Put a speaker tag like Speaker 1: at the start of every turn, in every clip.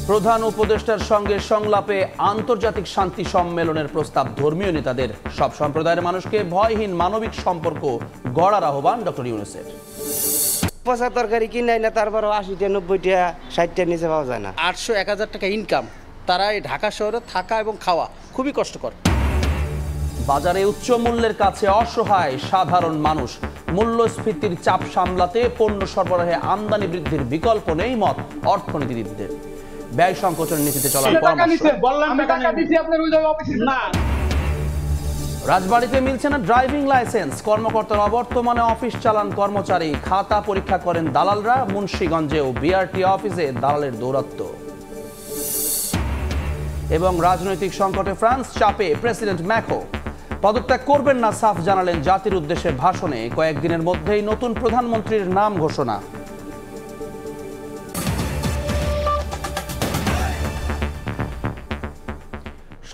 Speaker 1: প্রধান উপদেষ্টার সঙ্গে সংলাপে আন্তর্জাতিক শান্তি সম্মেলনের প্রস্তাব ধর্মীয় নেতাদের। সব সম্প্রদায়ের মানুষকে ভয়হীন মানবিক সম্পর্ক গড়ার আহ্বান ডক্টর ইউনূসের।
Speaker 2: পচা তরকারি কিনাই না, তারপর 80টা 90টা 60টার নিচে পাওয়া যায় না।
Speaker 3: 800-1000 টাকা ইনকাম, তারা এই ঢাকা শহরে থাকা এবং খাওয়া খুবই কষ্টকর।
Speaker 1: বাজারে উচ্চ মূল্যের কাছে অসহায় সাধারণ মানুষ। মূল্যস্ফীতির চাপ সামলাতে পণ্য সরবরাহে আমদানি বৃদ্ধির বিকল্প নেই মত অর্থনীতিবিদদের। ব্যয় সংকোচন নীতিতে চলার পরামর্শ। রাজবাড়ীতে মিলছে না ড্রাইভিং লাইসেন্স, কর্মকর্তার অবর্তমানে অফিস চালান কর্মচারী। খাতা পরীক্ষা করেন দালালরা। মুন্সিগঞ্জেও বিআরটি অফিসে দালালের দৌরাত্ম্য। এবং রাজনৈতিক সংকটে ফ্রান্স চাপে প্রেসিডেন্ট ম্যাক্রো। পদত্যাগ করবেন না সাফ জানালেন জাতির উদ্দেশ্যে ভাষণে। কয়েকদিনের মধ্যেই নতুন প্রধানমন্ত্রীর নাম ঘোষণা।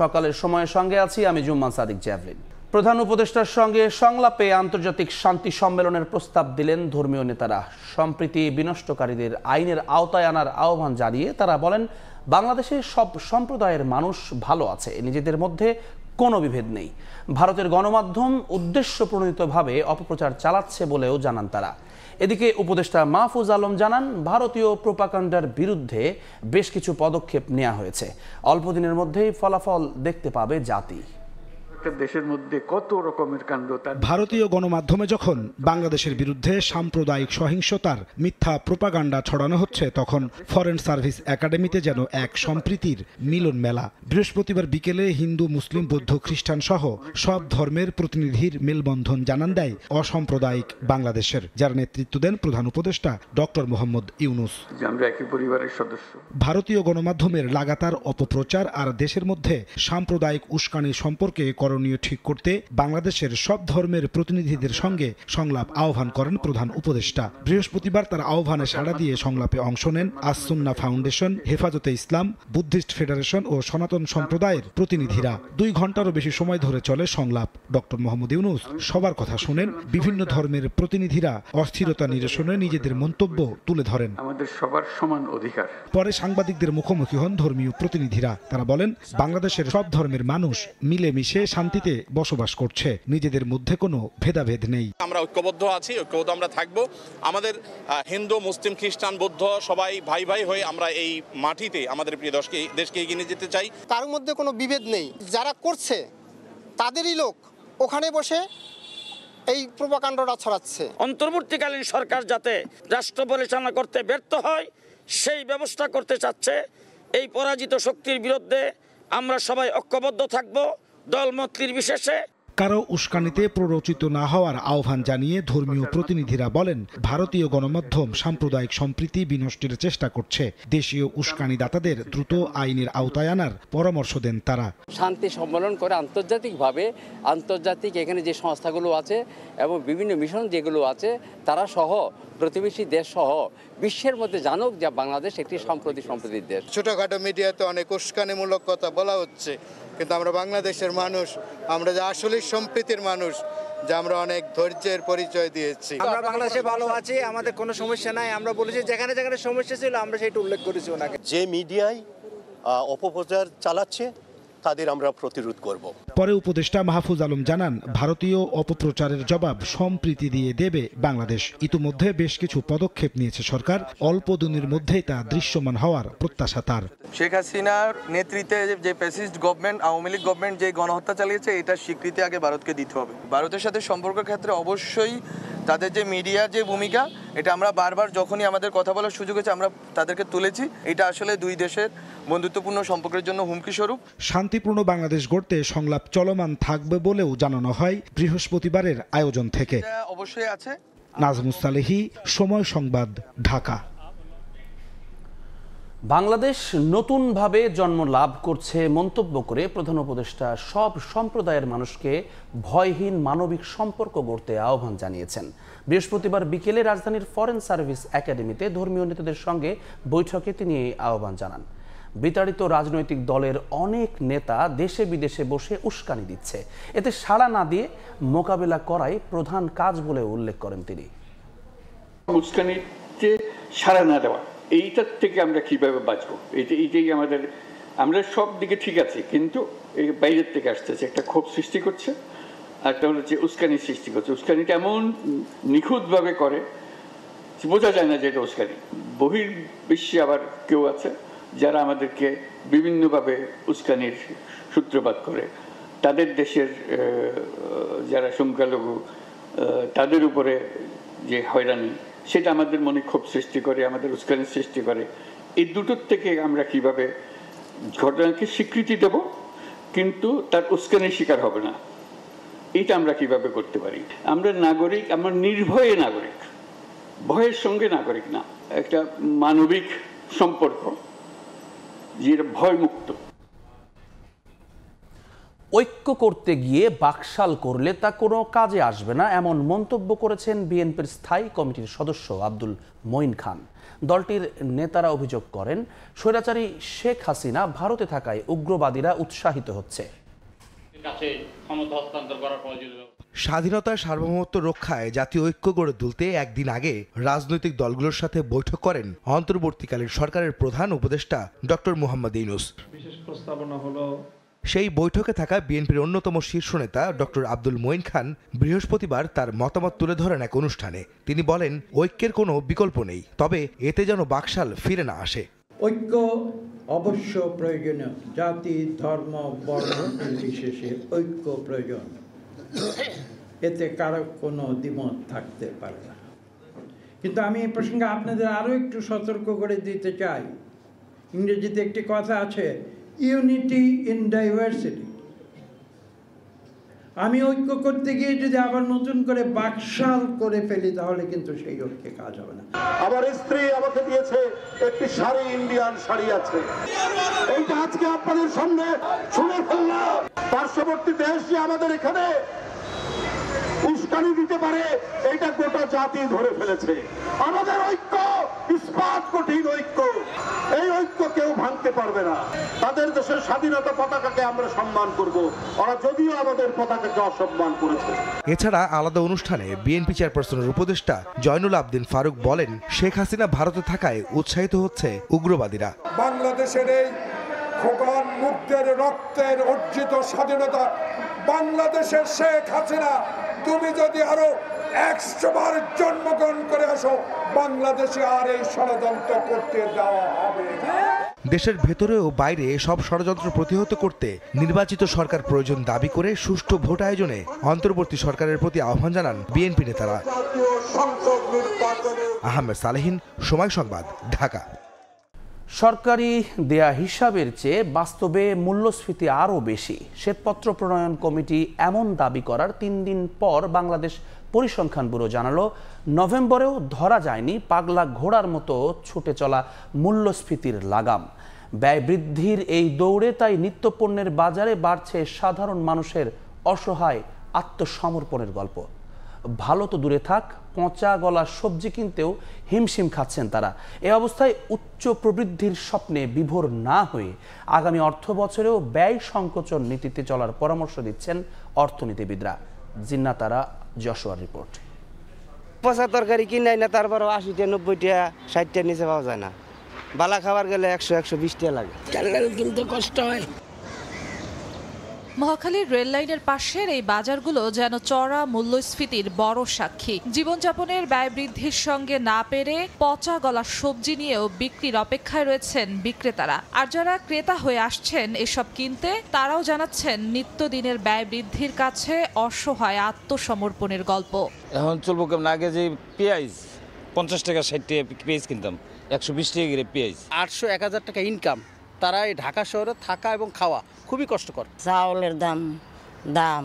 Speaker 1: সকালের সময়ের সঙ্গে আছি আমি জুম্মান সাদিক জ্যাভলিন। প্রধান উপদেষ্টার সঙ্গে সংলাপে আন্তর্জাতিক শান্তি সম্মেলনের প্রস্তাব দিলেন ধর্মীয় নেতারা। সম্প্রীতি বিনষ্টকারীদের আইনের আওতায় আনার আহ্বান জানিয়ে তারা বলেন, বাংলাদেশের সব সম্প্রদায়ের মানুষ ভালো আছে, নিজেদের মধ্যে কোনো বিভেদ নেই। ভারতের গণমাধ্যম উদ্দেশ্যপ্রণোদিতভাবে অপপ্রচার চালাচ্ছে বলেও জানান তারা। এদিকে উপদেষ্টা মাহফুজ আলম জানান, ভারতীয় প্রোপাগান্ডার বিরুদ্ধে বেশ কিছু পদক্ষেপ নেওয়া হয়েছে। অল্প দিনের মধ্যেই ফলাফল দেখতে পাবে জাতি।
Speaker 4: দেশের মধ্যে কত রকমের কাণ্ড।
Speaker 5: ভারতীয় গণমাধ্যমে যখন বাংলাদেশের বিরুদ্ধে সাম্প্রদায়িক সহিংসতার মিথ্যা প্রোপাগান্ডা ছড়ানো হচ্ছে, তখন ফরেন সার্ভিস একাডেমিতে যেন এক সম্প্রীতির মিলন মেলা। বৃহস্পতিবার বিকেলে হিন্দু, মুসলিম, বৌদ্ধ, খ্রিস্টান সহ সব ধর্মের প্রতিনিধির মেলবন্ধন জানান দেয় অসাম্প্রদায়িক বাংলাদেশের, যার নেতৃত্ব দেন প্রধান উপদেষ্টা ডক্টর মোহাম্মদ ইউনূস।
Speaker 4: আমরা একই পরিবারের সদস্য।
Speaker 5: ভারতীয় গণমাধ্যমের লাগাতার অপপ্রচার আর দেশের মধ্যে সাম্প্রদায়িক উস্কানি সম্পর্কে করণীয় ঠিক করতে বাংলাদেশের সব ধর্মের প্রতিনিধিদের সঙ্গে সংলাপ আহ্বান করেন প্রধান উপদেষ্টা। বৃহস্পতিবার তার আহ্বানে সাড়া দিয়ে সংলাপে অংশ নেন আস-সুন্নাহ ফাউন্ডেশন, হেফাজতে ইসলাম, বুদ্ধিস্ট ফেডারেশন ও সনাতন সম্প্রদায়ের প্রতিনিধিরা। 2 ঘন্টারও বেশি সময় ধরে চলে সংলাপ। ডক্টর মোহাম্মদ ইউনূস সবার কথা শুনেন। বিভিন্ন ধর্মের প্রতিনিধিরা অস্থিরতা নিরসনে নিজেদের মন্তব্য তুলে ধরেন।
Speaker 4: আমাদের সবার সমান অধিকার।
Speaker 5: পরে সাংবাদিকদের মুখোমুখি হন ধর্মীয় প্রতিনিধিরা। তারা বলেন, বাংলাদেশের সব ধর্মের মানুষ মিলেমিশে শান্তিতে বসবাস করছে, নিজেদের মধ্যে কোনো ভেদাভেদ নেই।
Speaker 6: আমরা ঐক্যবদ্ধ আছি, ঐক্যবদ্ধ আমরা থাকবো। আমাদের হিন্দু, মুসলিম, খ্রিস্টান, বৌদ্ধ সবাই ভাই ভাই হয়ে আমরা এই মাটিতে আমাদের প্রিয় দেশকে এগিয়ে নিয়ে যেতে চাই।
Speaker 7: তার মধ্যে কোনো বিভেদ নেই। যারা করছে তাদেরই লোক ওখানে বসে এই প্রোপাগান্ডাটা ছড়াচ্ছে।
Speaker 8: অন্তর্বর্তীকালীন সরকার যাতে রাষ্ট্র পরিচালনা করতে ব্যর্থ হয় সেই ব্যবস্থা করতে চাচ্ছে। এই পরাজিত শক্তির বিরুদ্ধে আমরা সবাই ঐক্যবদ্ধ থাকব, দলমত নির্বিশেষে।
Speaker 5: কারো উস্কানিতে প্ররোচিত না হওয়ার আহ্বান জানিয়ে ধর্মীয় প্রতিনিধিরা বলেন, ভারতীয় গণমাধ্যম সাম্প্রদায়িক সম্প্রীতি বিনষ্টের চেষ্টা করছে। দেশীয় উস্কানিদাতাদের দ্রুত আইনের আওতায় আনার পরামর্শ দেন তারা।
Speaker 9: শান্তি সম্মেলন করে আন্তর্জাতিক এখানে যে সংস্থাগুলো আছে এবং বিভিন্ন মিশন যেগুলো আছে, তারা সহ প্রতিবেশী দেশ সহ বিশ্বের মধ্যে জানুক যে বাংলাদেশ একটি সম্প্রীতির দেশ।
Speaker 10: ছোটখাটো মিডিয়াতে অনেক উস্কানিমূলক কথা বলা হচ্ছে, কিন্তু আমরা বাংলাদেশের মানুষ, আমরা যে আসলে সম্প্রীতির মানুষ, যে আমরা অনেক ধৈর্যের পরিচয় দিয়েছি।
Speaker 2: আমরা বাংলাদেশে ভালো আছি, আমাদের কোনো সমস্যা নাই। আমরা বলেছি যেখানে যেখানে সমস্যা ছিল আমরা সেটা উল্লেখ করেছি ওনাকে।
Speaker 11: যে মিডিয়ায় অপপ্রচার চালাচ্ছে তাদের আমরা প্রতিরোধ করব।
Speaker 5: পরে উপদেষ্টা মাহফুজ আলম জানান, ভারতীয় অপপ্রচারের জবাব সম্প্রীতি দিয়ে দেবে বাংলাদেশ। ইতিমধ্যে বেশ কিছু পদক্ষেপ নিয়েছে সরকার। অল্প দিনের মধ্যেই তা দৃশ্যমান হওয়ার প্রত্যাশা তার।
Speaker 12: শেখ হাসিনার নেতৃত্বে যে fascist government, Awami League government যে গণহত্যা চালিয়েছে, এটার স্বীকৃতি আগে ভারতকে দিতে হবে। ভারতের সাথে সম্পর্কের ক্ষেত্রে অবশ্যই তাদের যে মিডিয়ার যে ভূমিকা, এটা আমরা বারবার যখনই আমাদের কথা বলার সুযোগ হয়েছে আমরা তাদেরকে তুলেছি। এটা আসলে দুই দেশের বন্ধুত্বপূর্ণ সম্পর্কের জন্য হুমকি স্বরূপ।
Speaker 5: শান্তিপূর্ণ বাংলাদেশ গড়তে সংলাপ চলমান থাকবে বলেও জানানো হয় বৃহস্পতিবারের আয়োজন থেকে।
Speaker 12: অবশ্যই আছে।
Speaker 5: নাজমুস সালেহী, সময় সংবাদ, ঢাকা।
Speaker 1: বাংলাদেশ নতুনভাবে জন্ম লাভ করছে মন্তব্য করে প্রধান উপদেষ্টা সব সম্প্রদায়ের মানুষকে ভয়হীন মানবিক সম্পর্ক গড়তে আহ্বান জানিয়েছেন। বৃহস্পতিবার বিকেলে রাজধানীর ফরেন সার্ভিস একাডেমিতে ধর্মীয় নেতাদের সঙ্গে বৈঠকে তিনি এই আহ্বান জানান। বিতাড়িত রাজনৈতিক দলের অনেক নেতা দেশে বিদেশে বসে উস্কানি দিচ্ছে, এতে সাড়া না দিয়ে মোকাবেলা করাই প্রধান কাজ বলে উল্লেখ করেন তিনি।
Speaker 4: উস্কানিতে সাড়া না দেওয়া, এইটার থেকে আমরা কিভাবে বাঁচবো, এইটাই আমাদের, আমরা সব দিকে ঠিক আছে কিন্তু এই বাইরের থেকে আসতেছে, একটা ক্ষোভ সৃষ্টি করছে, আর একটা হলো যে উস্কানি সৃষ্টি করছে। উস্কানিটা এমন নিখুঁতভাবে করে বোঝা যায় না যে এটা উস্কানি। বহির্বিশ্বে আবার কেউ আছে যারা আমাদেরকে বিভিন্নভাবে উস্কানির সূত্রপাত করে, তাদের দেশের যারা সংখ্যালঘু তাদের উপরে যে হয়রানি, সেটা আমাদের মনে ক্ষোভ সৃষ্টি করে, আমাদের উস্কানির সৃষ্টি করে। এই দুটোর থেকে আমরা কিভাবে ঘটনাকে স্বীকৃতি দেব কিন্তু তার উস্কানির শিকার হবে না, এটা আমরা কিভাবে করতে পারি। আমরা নাগরিক, আমরা নির্ভয়ে নাগরিক, ভয়ের সঙ্গে নাগরিক না, একটা মানবিক সম্পর্ক যেটা ভয়মুক্ত।
Speaker 1: ঐক্য করতে গিয়ে বাকশাল করলে তা কোনো কাজে আসবে না, এমন মন্তব্য করেছেন বিএনপির স্থায়ী কমিটির সদস্য আব্দুল মঈন খান। দলটির নেতারা অভিযোগ করেন, স্বৈরাচারী শেখ হাসিনা ভারতে থাকায় উগ্রবাদীরা উৎসাহিত হচ্ছে।
Speaker 13: স্বাধীনতার সার্বভৌমত্ব রক্ষায় জাতীয় ঐক্য গড়ে তুলতে একদিন আগে রাজনৈতিক দলগুলোর সাথে বৈঠক করেন অন্তর্বর্তীকালীন সরকারের প্রধান উপদেষ্টা ডক্টর মোহাম্মদ ইউনূস।
Speaker 14: বিশেষ প্রস্তাবনা হলো
Speaker 13: সেই বৈঠকে থাকা বিএনপির অন্যতম শীর্ষ নেতা ডক্টর আব্দুল মঈন খান বৃহস্পতিবার তার মতামত তুলে ধরেন এক অনুষ্ঠানে। তিনি বলেন, ঐক্যের কোনো বিকল্প নেই, তবে এতে যেন বাকশাল ফিরে না আসে।
Speaker 14: ঐক্য অবশ্য প্রয়োজনীয়, জাতি ধর্ম বর্ণ নির্বিশেষে ঐক্য প্রয়োজন, এতে কারো কোনো দ্বিমত থাকতে পারে না। কিন্তু আমি এই প্রসঙ্গে আপনাদের আরও একটু সতর্ক করে দিতে চাই। ইংরেজিতে একটি কথা আছে, ইউনিটি ইন ডাইভার্সিটি। আমি ঐক্য করতে গিয়ে যদি আবার নতুন করে বাকশাল করে ফেলি তাহলে কিন্তু সেই ঐক্যে কাজ হবে না।
Speaker 15: আমার স্ত্রী আমাকে দিয়েছে একটি শাড়ি, ইন্ডিয়ান শাড়ি আছে, এইটা আজকে আপনাদের সামনে শুনে ফেললাম। পার্শ্ববর্তী দেশ যে আমাদের এখানে উস্কানি দিতে পারে, এইটা গোটা জাতি ধরে ফেলেছে। আমাদের ঐক্য ইস্পাত কঠিন ঐক্য, এই ঐক্য কেউ ভাঙতে পারবে না। তাদের দেশের স্বাধীনতা পতাকাকে আমরা সম্মান করব, ওরা যদিও আমাদের পতাকাকে অসম্মান করেছে।
Speaker 13: এছাড়া আলাদা অনুষ্ঠানে বিএনপি চেয়ারপারসনের উপদেষ্টা জয়নুল আবদিন ফারুক বলেন, শেখ হাসিনা ভারতে থাকায় উৎসাহিত হচ্ছে উগ্রবাদীরা।
Speaker 16: বাংলাদেশের এই খোকন মুক্তের রক্তের অর্জিত স্বাধীনতা, বাংলাদেশের শেখ হাসিনা, তুমি যদি আরো 100 বার জন্মগ্রহণ করে আসো, বাংলাদেশে আর এই ষড়যন্ত্র করতে দেওয়া হবে না।
Speaker 13: দেশের ভেতরে ও বাইরে সব ষড়যন্ত্র প্রতিহত করতে নির্বাচিত সরকার প্রয়োজন দাবি করে সুষ্ঠু ভোট আয়োজনে অন্তর্বর্তী সরকারের প্রতি আহ্বান জানান বিএনপি নেতারা। আহমেদ সালেহিন, সময় সংবাদ, ঢাকা।
Speaker 1: সরকারি দেয়া হিসাবের চেয়ে বাস্তবে মূল্যস্ফীতি আরও বেশি, শ্বেতপত্র প্রণয়ন কমিটি এমন দাবি করার 3 দিন পর বাংলাদেশ পরিসংখ্যান ব্যুরো জানালো, নভেম্বরেও ধরা যায়নি পাগলা ঘোড়ার মতো ছুটে চলা মূল্যস্ফীতির লাগাম। ব্যয় বৃদ্ধির এই দৌড়ে তাই নিত্যপণ্যের বাজারে বাড়ছে সাধারণ মানুষের অসহায় আত্মসমর্পণের গল্প। ভালো তো দূরে থাক, পচা গলা সবজি কিনতেও হিমশিম খাচ্ছেন তারা। এ অবস্থায় উচ্চ প্রবৃদ্ধির স্বপ্নে বিভোর না হয়ে আগামী অর্থ বছরেও ব্যয় সংকোচন নীতিতে চলার পরামর্শ দিচ্ছেন অর্থনীতিবিদরা। জিন্নাতারা যশোয়ার রিপোর্ট।
Speaker 17: পচা তরকারি কিনাই না, তারপর 80টা 90টা 60টা নিচে পাওয়া যায় না। বালা খাবার গেলে 100-120 টাকা লাগে, কিনতে কষ্ট হয়।
Speaker 18: মহাখালীর রেল লাইনের পাশের এই বাজারগুলো যেন চড়া মূল্যস্ফীতির বড় সাক্ষী। জীবনযাপনের ব্যয় বৃদ্ধির সঙ্গে না পেরে পচা গলা সবজি নিয়েও বিক্রির অপেক্ষায় রয়েছেন বিক্রেতারা। আর যারা ক্রেতা হয়ে আসছেন এসব কিনতে, তারাও জানাচ্ছেন নিত্যদিনের ব্যয় বৃদ্ধির কাছে অসহায় আত্মসমর্পণের গল্প।
Speaker 19: এখন চলবো কেমন? আগে যে পেঁয়াজ 50 টাকা 60 টাকা পেঁয়াজ কিনতাম, 120 টাকা করে পেঁয়াজ।
Speaker 3: 800-1000 টাকা ইনকাম, তারা এই ঢাকা শহরে থাকা এবং খাওয়া খুবই কষ্টকর।
Speaker 20: চাউলের দাম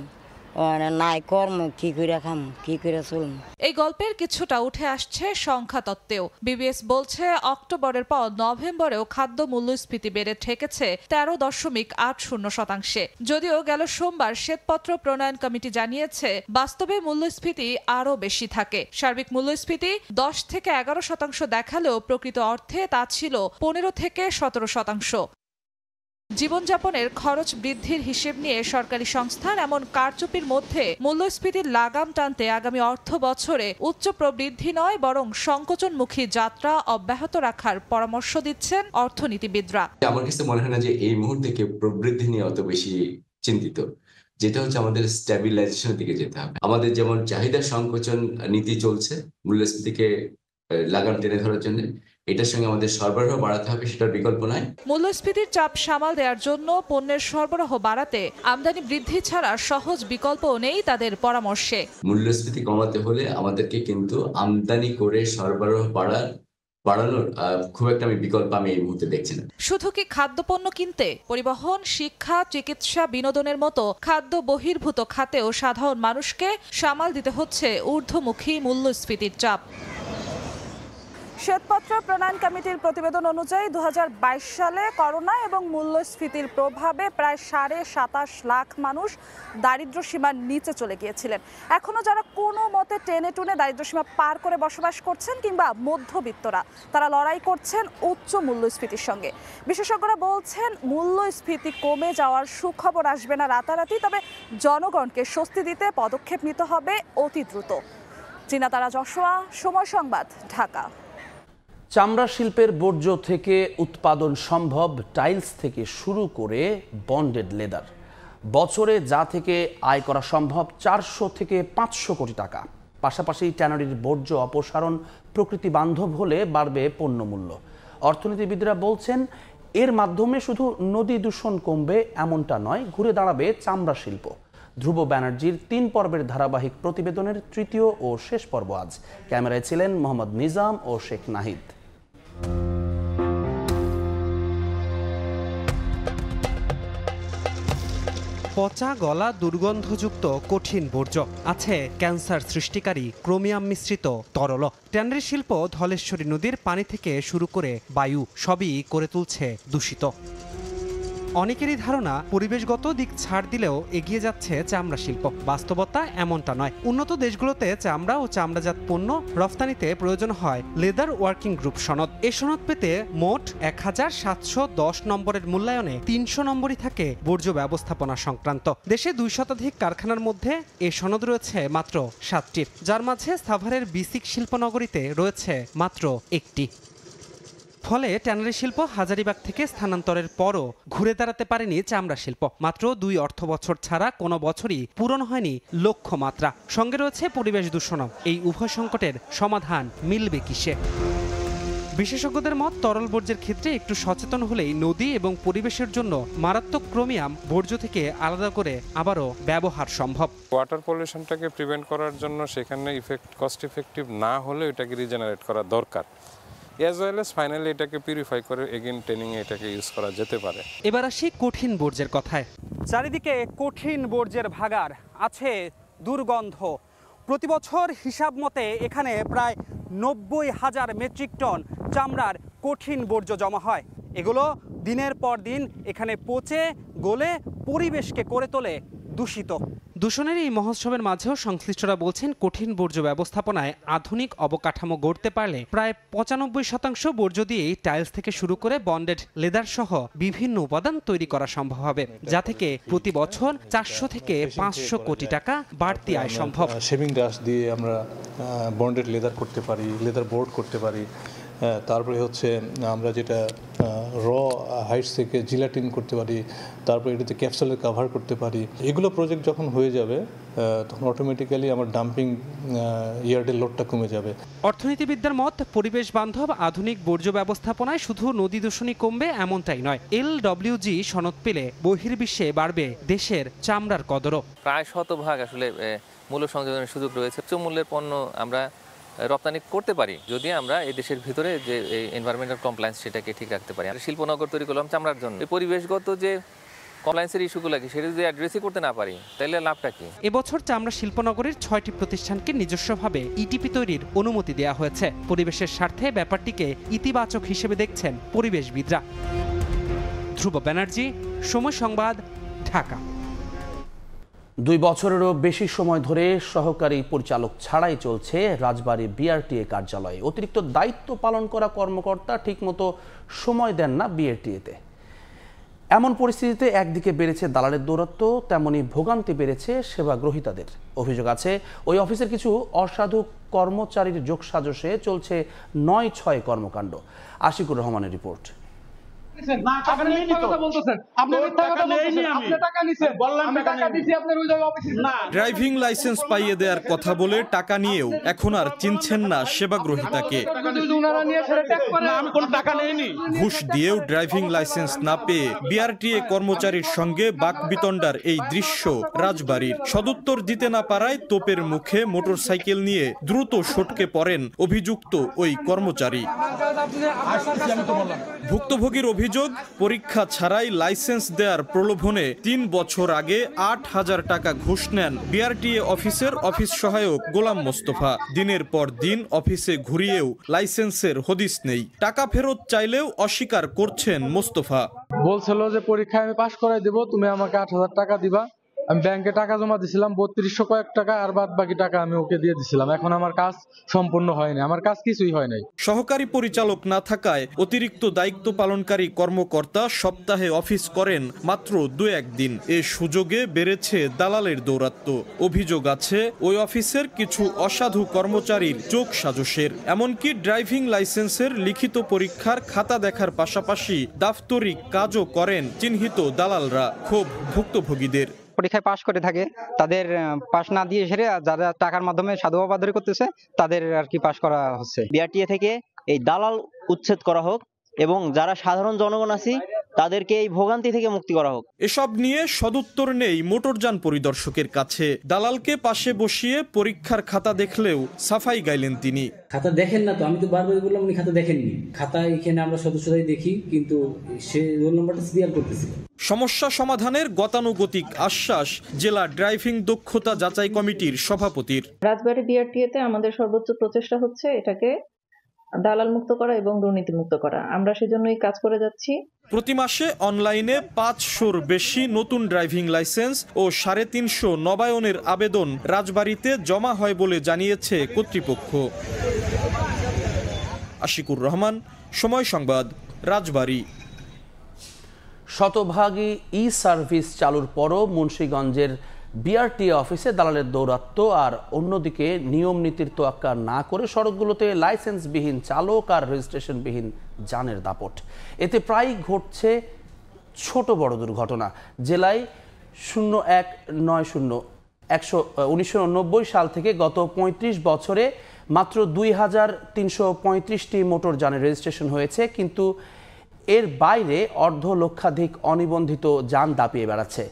Speaker 20: নাই, কর্ম কি করে খাম, কি করে চলম।
Speaker 18: এই গল্পের কিছুটা উঠে আসছে সংখ্যা তত্ত্বেও। বিবিএস বলছে, অক্টোবরের পর নভেম্বরেও খাদ্য মূল্যস্ফীতি বেড়ে ঠেকেছে 13.80%। যদিও গেল সোমবার শ্বেতপত্র প্রণয়ন কমিটি জানিয়েছে, বাস্তবে মূল্যস্ফীতি আরও বেশি থাকে। সার্বিক মূল্যস্ফীতি 10 থেকে 11% দেখালেও প্রকৃত অর্থে তা ছিল 15 থেকে 17%। জীবনযাপনের খরচ বৃদ্ধির হিসেব নিয়ে সরকারি সংস্থার এমন কারচুপির মধ্যে মূল্যস্ফীতির লাগাম টানতে আগামী অর্থ বছরে উচ্চ প্রবৃদ্ধি নয় বরং সংকোচনমুখী যাত্রা অব্যাহত রাখার পরামর্শ দিচ্ছেন অর্থনীতিবিদরা।
Speaker 21: আমার কাছে মনে হয় না যে এই মুহূর্তে কেউ প্রবৃদ্ধি নিয়ে অত বেশি চিন্তিত। যেটা হচ্ছে আমাদের স্ট্যাবিলাইজেশনের দিকে যেতে হবে। আমাদের যেমন চাহিদা সংকোচন নীতি চলছে মূল্যস্ফীতিকে লাগাম টেনে ধরার জন্য, এটার সঙ্গে আমাদের সরবরাহ বাড়াতে হবে, সেটার বিকল্প নাই।
Speaker 18: মূল্যস্ফীতির চাপ সামাল দেওয়ার জন্য পণ্যের সরবরাহ বাড়াতে আমদানি বৃদ্ধি ছাড়া সহজ বিকল্পও নেই তাদের পরামর্শে।
Speaker 21: মূল্যস্ফীতি কমাতে হলে আমাদেরকে কিন্তু আমদানি করে সরবরাহ বাড়ানোর খুব একটা বিকল্প আমি এই মুহূর্তে দেখছি না।
Speaker 18: শুধু কি খাদ্যপণ্য কিনতে, পরিবহন, শিক্ষা, চিকিৎসা, বিনোদনের মতো খাদ্য বহির্ভূত খাতেও সাধারণ মানুষকে সামাল দিতে হচ্ছে ঊর্ধ্বমুখী মূল্যস্ফীতির চাপ।
Speaker 22: শ্বেতপত্র প্রণয়ন কমিটির প্রতিবেদন অনুযায়ী 2022 সালে করোনা এবং মূল্যস্ফীতির প্রভাবে প্রায় 27.5 লাখ মানুষ দারিদ্র্য সীমার নিচে চলে গিয়েছিলেন। এখনো যারা কোনো মতে টেনে টুনে দারিদ্র্য সীমা পার করে বসবাস করছেন কিংবা মধ্যবিত্তরা, তারা লড়াই করছেন উচ্চ মূল্যস্ফীতির সঙ্গে। বিশেষজ্ঞরা বলছেন মূল্যস্ফীতি কমে যাওয়ার সুখবর আসবে না রাতারাতি, তবে জনগণকে স্বস্তি দিতে পদক্ষেপ নিতে হবে অতি দ্রুত। চিনাতারা যশোয়া, সময় সংবাদ, ঢাকা।
Speaker 1: চামড়া শিল্পের বর্জ্য থেকে উৎপাদন সম্ভব টাইলস থেকে শুরু করে বন্ডেড লেদার। বছরে যা থেকে আয় করা সম্ভব 400 থেকে 500 কোটি টাকা। পাশাপাশি ট্যানারির বর্জ্য অপসারণ প্রকৃতি বান্ধব হলে বাড়বে পণ্যমূল্য। অর্থনীতিবিদরা বলছেন এর মাধ্যমে শুধু নদী দূষণ কমবে এমনটা নয়, ঘুরে দাঁড়াবে চামড়া শিল্প। ধ্রুব ব্যানার্জির 3 পর্বের ধারাবাহিক প্রতিবেদনের তৃতীয় ও শেষ পর্ব আজ। ক্যামেরায় ছিলেন মোহাম্মদ নিজাম ও শেখ নাহিদ।
Speaker 23: পচা গলা দুর্গন্ধযুক্ত কঠিন বর্জ্য, আছে ক্যান্সার সৃষ্টিকারী ক্রোমিয়াম মিশ্রিত তরল। ট্যানারি শিল্প ধলেশ্বরী নদীর পানি থেকে শুরু করে বায়ু সবই করে তুলছে দূষিত। অনেকেরই ধারণা পরিবেশগত দিক ছাড় দিলেও এগিয়ে যাচ্ছে চামড়া শিল্প। বাস্তবতা এমনটা নয়। উন্নত দেশগুলোতে চামড়া ও চামড়াজাত পণ্য রফতানিতে প্রয়োজন হয় লেদার ওয়ার্কিং গ্রুপ সনদ। এ সনদ পেতে মোট 1710 নম্বরের মূল্যায়নে 300 নম্বরই থাকে বর্জ্য ব্যবস্থাপনা সংক্রান্ত। দেশে 2 শতাধিক কারখানার মধ্যে এ সনদ রয়েছে মাত্র 7টির, যার মাঝে সাভারের বিসিক শিল্পনগরীতে রয়েছে মাত্র 1টি। ফলে ট্যানারি শিল্প হাজারিবাগ থেকে স্থানান্তরের পরও ঘুরে দাঁড়াতে পারেনি চামড়া শিল্প। মাত্র 2 অর্থবছর ছাড়া কোনো বছরই পূরণ হয়নি লক্ষ্যমাত্রা। সঙ্গে রয়েছে পরিবেশ দূষণ। এই উভয় সংকটের সমাধান মিলবে কিসে? বিশেষজ্ঞদের মত, তরল বর্জ্যের ক্ষেত্রে একটু সচেতন হলেই নদী এবং পরিবেশের জন্য মারাত্মক ক্রোমিয়াম বর্জ্য থেকে আলাদা করে আবারও ব্যবহার সম্ভব।
Speaker 24: ওয়াটার পলিউশনটাকে প্রিভেন্ট করার জন্য সেখানে কস্ট ইফেক্টিভ না হলে এটাকে রিজেনারেট করা দরকার। অ্যাজ ওয়েল এজ ফাইনালি এটাকে পিউরিফাই করে এগেইন ট্রেনিংয়ে এটাকে ইউজ করা যেতে পারে।
Speaker 23: এবার আসি কঠিন বর্জ্যের কথায়। চারিদিকে কঠিন বর্জ্যের ভাগাড়, আছে দুর্গন্ধ। প্রতি বছর হিসাব মতে এখানে প্রায় 90,000 মেট্রিক টন চামড়ার কঠিন বর্জ্য জমা হয়। এগুলো দিনের পর দিন এখানে পচে গলে পরিবেশকে করে তোলে দূষিত। দূষণের এই মহোৎসবের মাঝেও সংশ্লিষ্টরা বলছেন কঠিন বর্জ্য ব্যবস্থাপনায় আধুনিক অবকাঠামো গড়তে পারলে প্রায় 95% বর্জ্য দিয়েই টাইলস থেকে শুরু করে বন্ডেড লেদার সহ বিভিন্ন উপাদান তৈরি করা সম্ভব হবে, যা থেকে প্রতি বছর 400 থেকে 500 কোটি টাকা বাড়তি আয় সম্ভব।
Speaker 25: শেভিং ডাস্ট দিয়ে আমরা বন্ডেড লেদার করতে পারি, লেদার বোর্ড করতে পারি। তারপরে হচ্ছে আমরা যেটা র হাইটস থেকে জিলাটিন করতে পারি, তারপরে এটাতে ক্যাপসুলের কাভার করতে পারি। এগুলো প্রজেক্ট যখন হয়ে যাবে তখন অটোমেটিক্যালি আমার ডাম্পিং ইয়ার্ডের লোডটা কমে যাবে।
Speaker 23: অর্থনীতিবিদদের মত, পরিবেশ বান্ধব আধুনিক বর্জ্য ব্যবস্থাপনায় শুধু নদী দূষণই কমবে এমনটাই নয়, LWG সনদ পেলে বহির্বিশ্বে বাড়বে দেশের চামড়ার কদরও।
Speaker 26: প্রায় শতভাগ আসলে মূল্য সংযোজনের সুযোগ রয়েছে। উচ্চ মূল্যের পণ্য আমরা রপ্তানি করতে পারি যদি আমরা এই দেশের ভিতরে যে এনভায়রনমেন্টাল কমপ্লায়েন্স সেটাকে ঠিক রাখতে পারি। আমরা শিল্পনগর তৈরি করলাম চামড়ার জন্য, এই পরিবেশগত যে কমপ্লায়েন্সের ইস্যুগুলো কি সেটা যদি অ্যাড্রেসই করতে না পারি তাহলে লাভটা কি?
Speaker 23: এবছর চামড়া শিল্পনগরীর 6টি প্রতিষ্ঠানকে নিজস্বভাবে ইটিপি তৈরির অনুমতি দেওয়া হয়েছে। পরিবেশের স্বার্থে ব্যাপারটিকে ইতিবাচক হিসেবে দেখছেন পরিবেশবিদরা। ধ্রুব ব্যানার্জি, সময় সংবাদ, ঢাকা।
Speaker 1: 2 বছরেরও বেশি সময় ধরে সহকারী পরিচালক ছাড়াই চলছে রাজবাড়ী বিআরটিএ কার্যালয়ে। অতিরিক্ত দায়িত্ব পালন করা কর্মকর্তা ঠিকমতো সময় দেন না বিআরটিএতে। এমন পরিস্থিতিতে একদিকে বেড়েছে দালালের দৌরাত্ম্য, তেমনি ভোগান্তি বেড়েছে সেবা গ্রহীতাদের। অভিযোগ আছে ওই অফিসের কিছু অসাধু কর্মচারীর যোগসাজশে চলছে ৯/৬ কর্মকাণ্ড। আশিকুর রহমানের রিপোর্ট।
Speaker 2: ড্রাইভিং লাইসেন্স পাইয়ে দেওয়ার কথা বলে টাকা নিয়েও এখন আর চিনছেন না সেবা গ্রহীতাকে। ঘুষ দিয়েও ড্রাইভিং লাইসেন্স না পেয়ে বিআরটিএ কর্মচারীর সঙ্গে বাকবিতণ্ডার এই দৃশ্য রাজবাড়ীর। সদুত্তর দিতে না পারায় তোপের মুখে মোটরসাইকেল নিয়ে দ্রুত সটকে পড়েন অভিযুক্ত ওই কর্মচারী। ভুক্তভোগীর অভিযোগ, পরীক্ষা ছাড়াই লাইসেন্স দেওয়ার প্রলোভনে ৩ বছর আগে ৮,০০০ টাকা ঘুষ নেন বিআরটিএ অফিসের অফিস সহায়ক গোলাম মোস্তফা। দিনের পর দিন অফিসে ঘুরিয়েও লাইসেন্সের হদিস নেই। টাকা ফেরত চাইলেও অস্বীকার করছেন মোস্তফা।
Speaker 6: বলছিল যে পরীক্ষায় আমি পাশ করাই দেব, তুমি আমাকে ৮,০০০ টাকা দিবা। আমি ব্যাংকে টাকা জমা দিছিলাম ৩২০০ কয়েক টাকা, আর বাদ বাকি টাকা আমি ওকে দিয়ে দিছিলাম। এখন আমার কাজ সম্পূর্ণ হয়নি, আমার কাজ কিছুই হয় নাই।
Speaker 2: সহকারী পরিচালক না থাকায় অতিরিক্ত দায়িত্ব পালনকারী কর্মকর্তা সপ্তাহে অফিস করেন মাত্র ২-১ দিন। এ সুযোগে বেড়েছে দালালের দৌরাত্ম্য। অভিযোগ আছে ওই অফিসের কিছু অসাধু কর্মচারীর যোগ সাজসের। এমনকি ড্রাইভিং লাইসেন্সের লিখিত পরীক্ষার খাতা দেখার পাশাপাশি দাপ্তরিক কাজও করেন চিহ্নিত দালালরা। ক্ষোভ ভুক্তভোগীদের।
Speaker 7: পরীক্ষায় পাশ করে থাকে, তাদের পাশ না দিয়ে সেরে যারা টাকার মাধ্যমে সাধুবাবাদী করতেছে তাদের আর কি পাশ করা হচ্ছে।
Speaker 8: বিআরটিএ থেকে এই দালাল উচ্ছেদ করা হোক এবং যারা সাধারণ জনগণ আছি তাদেরকে এই ভোগান্তি থেকে মুক্তি করা হোক।
Speaker 2: এসব নিয়ে সদুত্তর নেই মোটরযান পরিদর্শকের কাছে। দালালকে পাশে বসিয়ে পরীক্ষার খাতা দেখলেও সাফাই গাইলেন তিনি।
Speaker 9: খাতা দেখেন না তো? আমি তো বারবার বললাম উনি খাতা দেখেননি। খাতা এখানে আমরা সদস্যরাই দেখি, কিন্তু সে রোল নাম্বারটা সিরিয়াল করতেছে।
Speaker 2: সমস্যা সমাধানের গতানুগতিক আশ্বাস জেলা ড্রাইভিং দক্ষতা যাচাই কমিটির সভাপতির।
Speaker 10: রাজবাড়ী বিআরটিএতে আমাদের সর্বোচ্চ প্রচেষ্টা হচ্ছে এটাকে দালাল মুক্ত করা এবং দুর্নীতি মুক্ত করা। আমরা সেজন্যই কাজ করে যাচ্ছি।
Speaker 2: প্রতি মাসে অনলাইনে ৫০০-র বেশি নতুন ড্রাইভিং লাইসেন্স ও ৩৫০ নবায়নের আবেদন রাজবাড়ীতে জমা হয় বলে জানিয়েছে কর্তৃপক্ষ। আশিকুর রহমান, সময় সংবাদ, রাজবাড়ী।
Speaker 1: শতভাগী ই সার্ভিস চালুর পরও মুন্সিগঞ্জের বিআরটিএ অফিসে দালালের দৌরাত্ম্য, আর অন্যদিকে নিয়ম নীতির তোয়াক্কা না করে সড়কগুলোতে লাইসেন্সবিহীন চালক আর রেজিস্ট্রেশনবিহীন যানের দাপট। এতে প্রায়ই ঘটছে ছোট বড় দুর্ঘটনা। জেলায় ১৯৯০ সাল থেকে গত ৩৫ বছরে মাত্র ২,৩৩৫টি মোটর যানের রেজিস্ট্রেশন হয়েছে, কিন্তু এর বাইরে অর্ধলক্ষাধিক অনিবন্ধিত যান দাপিয়ে বেড়াচ্ছে।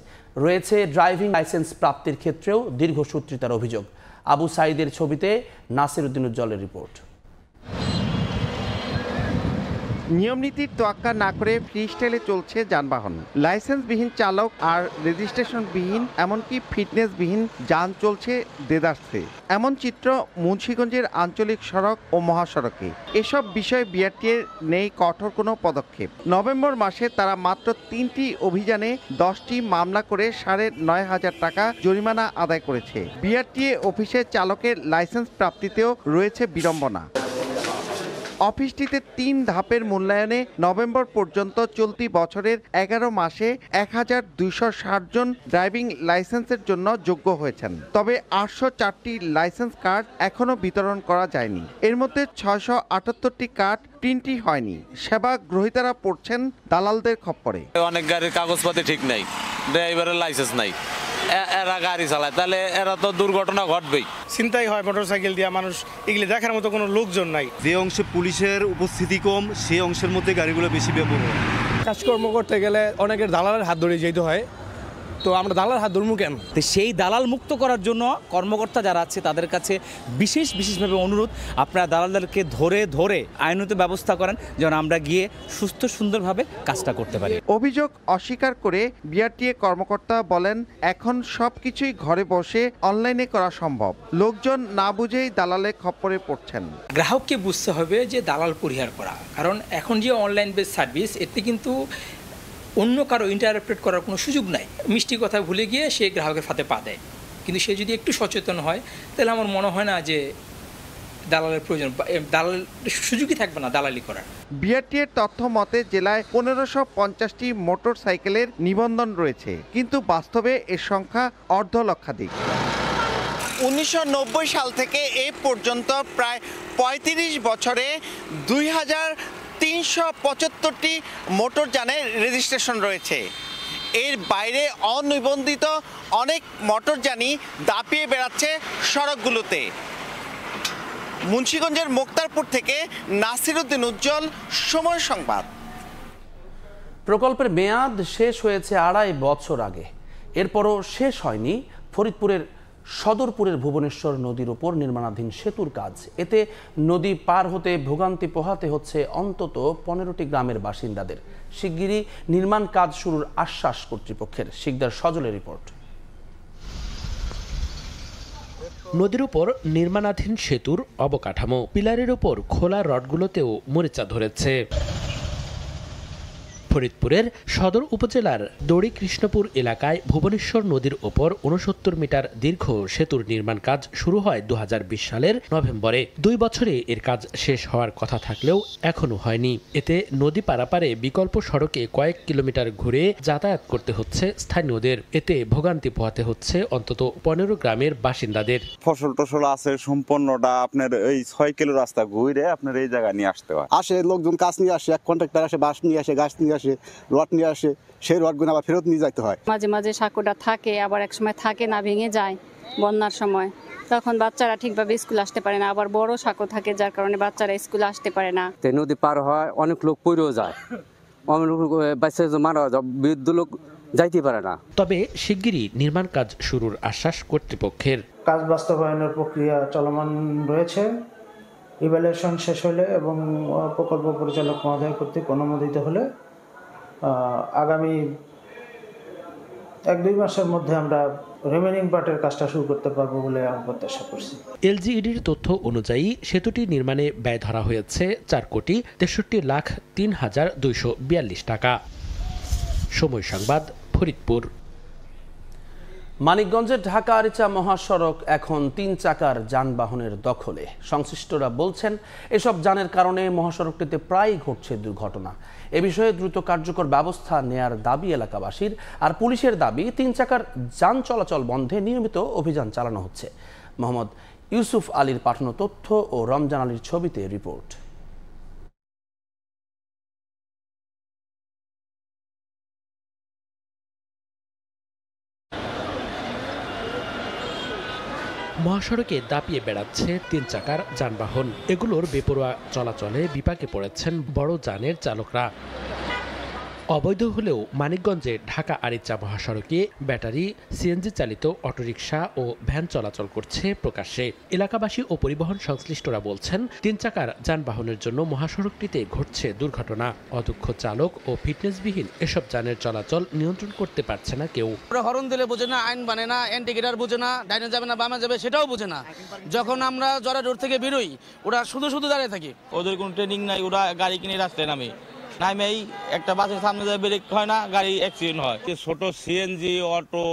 Speaker 1: রয়েছে ড্রাইভিং লাইসেন্স প্রাপ্তির ক্ষেত্রেও দীর্ঘসূত্রিতার অভিযোগ। আবু সাইদের ছবিতে নাসির উদ্দিন উজ্জ্বলের রিপোর্ট।
Speaker 27: নিয়মনীতির তোয়াক্কা না করে ফ্রি স্টাইলে চলছে যানবাহন। লাইসেন্সবিহীন চালক আর রেজিস্ট্রেশনবিহীন এমনকি ফিটনেসবিহীন যান চলছে দেদারসে। এমন চিত্র মুন্সিগঞ্জের আঞ্চলিক সড়ক ও মহাসড়কে। এসব বিষয়ে বিআরটিএর নেই কঠোর কোনো পদক্ষেপ। নভেম্বর মাসে তারা মাত্র 3টি অভিযানে 10টি মামলা করে ৯,৫০০ টাকা জরিমানা আদায় করেছে। বিআরটিএ অফিসে চালকের লাইসেন্স প্রাপ্তিতেও রয়েছে বিড়ম্বনা। অফিসটিতে 3 ধাপের মূল্যায়নে নভেম্বর পর্যন্ত চলতি বছরের 11 মাসে ১,২৬০ জন ড্রাইভিং লাইসেন্সের জন্য যোগ্য হয়েছেন। তবে ৮০৪টি লাইসেন্স কার্ড এখনও বিতরণ করা যায়নি। এর মধ্যে ৬৭৮টি কার্ড প্রিন্টই হয়নি। সেবা গ্রহীতারা পড়ছেন দালালদের খপ্পরে।
Speaker 28: অনেক গাড়ির কাগজপাতি ঠিক নাই, ড্রাইভারের লাইসেন্স নাই, এরা গাড়ি চালায়, তাহলে এরা তো দুর্ঘটনা ঘটবেই।
Speaker 29: চিন্তাই হয় মোটরসাইকেল দিয়ে মানুষ, এগুলি দেখার মতো কোনো লোকজন নাই।
Speaker 30: যে অংশে পুলিশের উপস্থিতি কম সেই অংশের মধ্যে গাড়িগুলো বেশি ব্যবহার হয়।
Speaker 29: কাজকর্ম করতে গেলে অনেকের দালালের হাত ধরে যেতে হয়, তো আমরা দালাল হাত ধরবো কেন?
Speaker 31: তো সেই দালাল মুক্ত করার জন্য কর্মকর্তা যারা আছে তাদের কাছে বিশেষভাবে অনুরোধ, আপনারা দালালদেরকে ধরে ধরে আইনত ব্যবস্থা করেন যেন আমরা গিয়ে সুস্থ সুন্দরভাবে কাজটা করতে পারি।
Speaker 27: অভিযোগ অস্বীকার করে বিআরটিএ কর্মকর্তা বলেন, এখন সবকিছুই ঘরে বসে অনলাইনে করা সম্ভব। লোকজন না বুঝেই দালালে খপ্পরে পড়ছেন।
Speaker 32: গ্রাহককে বুঝতে হবে যে দালাল পরিহার করা, কারণ এখন যে অনলাইন বেস সার্ভিস, এতে কিন্তু অন্য কারো ইন্টারপ্রেট করার কোনো সুযোগ নাই। মিষ্টি কথা ভুলে গিয়ে সে গ্রাহকের ফাঁদে পা দেয়। কিন্তু সে যদি একটু সচেতন হয় তাহলে আমার মনে হয় না যে দালালের প্রয়োজন, দালাল সুযোগই থাকবে না দালালি করার।
Speaker 27: বিআরটি এর তথ্য মতে জেলায় 1550টি মোটর সাইকেলের নিবন্ধন রয়েছে, কিন্তু বাস্তবে এর সংখ্যা অর্ধ লক্ষাধিক। 1990 সাল থেকে এ পর্যন্ত প্রায় 35 বছরে 2375টি মোটরযানের রেজিস্ট্রেশন রয়েছে। এর বাইরে অনিবন্ধিত অনেক মোটরযানই দাপিয়ে বেড়াচ্ছে সড়কগুলোতে। মুন্সিগঞ্জের মোক্তারপুর থেকে নাসিরউদ্দিন উজ্জ্বল, সময় সংবাদ।
Speaker 1: প্রকল্পের মেয়াদ শেষ হয়েছে 2.5 বছর আগে, এরপরও শেষ হয়নি ফরিদপুরের সদরপুরের ভুবনেশ্বর নদীর উপর নির্মাণাধীন সেতুর কাজ। এতে নদী পার হতে ভোগান্তি পোহাতে হচ্ছে অন্তত 15টি গ্রামের বাসিন্দাদের। শিগগিরই নির্মাণ কাজ শুরুর আশ্বাস কর্তৃপক্ষের। শিকদার সজলের রিপোর্ট।
Speaker 3: নদীর উপর নির্মাণাধীন সেতুর অবকাঠামো, পিলারের উপর খোলা রডগুলোতেও মরিচা ধরেছে। ফরিদপুরের সদর উপজেলার দড়ি কৃষ্ণপুর এলাকায় ভুবনেশ্বর নদীর ওপর 69 মিটার দীর্ঘ সেতুর নির্মাণ কাজ শুরু হয় 2020 সালের নভেম্বরে। 2 বছরে এর কাজ শেষ হওয়ার কথা থাকলেও এখনো হয়নি। এতে নদী পারাপারে বিকল্প সড়কে কয়েক কিলোমিটার ঘুরে যাতায়াত করতে হচ্ছে স্থানীয়দের। এতে ভোগান্তি পোহাতে হচ্ছে অন্তত 15 গ্রামের বাসিন্দাদের।
Speaker 4: ফসল টসল আছে সম্পূর্ণটা আপনার এই 6 কিলো রাস্তা ঘুরে আপনার এই জায়গায় নিয়ে আসতে হয়।
Speaker 5: আসে লোকজন কাজ নিয়ে আসে, এক কন্ট্রাক্টর আসে, বাঁশ নিয়ে আসে, গাছ নিয়ে আসে, রড নিয়ে আসে, সেই রডগুলো আবার ফেরত নিয়ে যাইতে হয়।
Speaker 11: মাঝে মাঝে সাঁকোটা থাকে, আবার এক সময় থাকে না, ভেঙে যায় বন্যার সময়। তখন বাচ্চারা ঠিকভাবে স্কুল আসতে পারে না, আবার বড় সাঁকো থাকে যার কারণে বাচ্চারা স্কুলে আসতে পারে না।
Speaker 12: নদী পার হয়, অনেক লোক পড়েও যায়, অনেক লোক বাচ্চা মারা যায়, বৃদ্ধ লোক যাইতে পারে না।
Speaker 3: তবে শিগগিরই নির্মাণ কাজ শুরুর আশ্বাস কর্তৃপক্ষের।
Speaker 13: কাজ বাস্তবায়নের প্রক্রিয়া চলমান রয়েছে। ইভ্যালুয়েশন শেষ হলে এবং প্রকল্প পরিচালক মহোদয় কর্তৃক অনুমোদিত হলে আগামী 1-2 মাসের মধ্যে আমরা রিমেনিং পার্টের কাজটা শুরু করতে পারবো বলে আমি প্রত্যাশা করছি।
Speaker 3: এলজিইডির তথ্য অনুযায়ী সেতুটি নির্মাণে ব্যয় ধরা হয়েছে 4,63,0242 টাকা। সময় সংবাদ, ফরিদপুর।
Speaker 1: মানিকগঞ্জের ঢাকা আরিচা মহাসড়ক এখন 3 চাকার যানবাহনের দখলে। সংশ্লিষ্টরা বলছেন এসব যানের কারণে মহাসড়কটিতে প্রায়ই ঘটছে দুর্ঘটনা। এ বিষয়ে দ্রুত কার্যকর ব্যবস্থা নেয়ার দাবি এলাকাবাসীর। আর পুলিশের দাবি 3 চাকার যান চলাচল বন্ধে নিয়মিত অভিযান চালানো হচ্ছে। মোহাম্মদ ইউসুফ আলীর পাঠানো তথ্য ও রমজান আলীর ছবিতে রিপোর্ট।
Speaker 3: মহাসড়কে দাপিয়ে বেড়াচ্ছে 3 চাকার যানবাহন। এগুলোর বেপরোয়া চলাচলে বিপাকে পড়েছেন বড় যানের চালকরা। অবৈধ হলেও মানিকগঞ্জে ঢাকা আরিচা মহাসড়কে ব্যাটারি, সিএনজি চালিত অটোরিকশা ও ভ্যান চলাচল করছে প্রকাশ্যে। এলাকাবাসী ও পরিবহন সংশ্লিষ্টরা বলছেন 3 চাকার যানবাহনের জন্য মহাসড়কটিতে ঘটছে দুর্ঘটনা। অদক্ষ চালক ও ফিটনেসবিহীন এসব যানের চলাচল নিয়ন্ত্রণ করতে পারছে না কেউ।
Speaker 29: হরন দিলে বোঝে না, আইন মানে না, ইন্ডিকেটর বোঝে না, ডাইনে যাবে না বামে যাবে সেটাও বোঝে না। যখন আমরা জরা রোড থেকে বেরোই ওরা শুধু দাঁড়িয়ে থাকি। ওদের কোনো ট্রেনিং নাই, ওরা গাড়ি কিনে রাস্তায় নামে নামেই একটা বাসের সামনে যায় ব্রেক হয় না, গাড়ি অ্যাক্সিডেন্ট হয়। ছোট সিএনজি অটো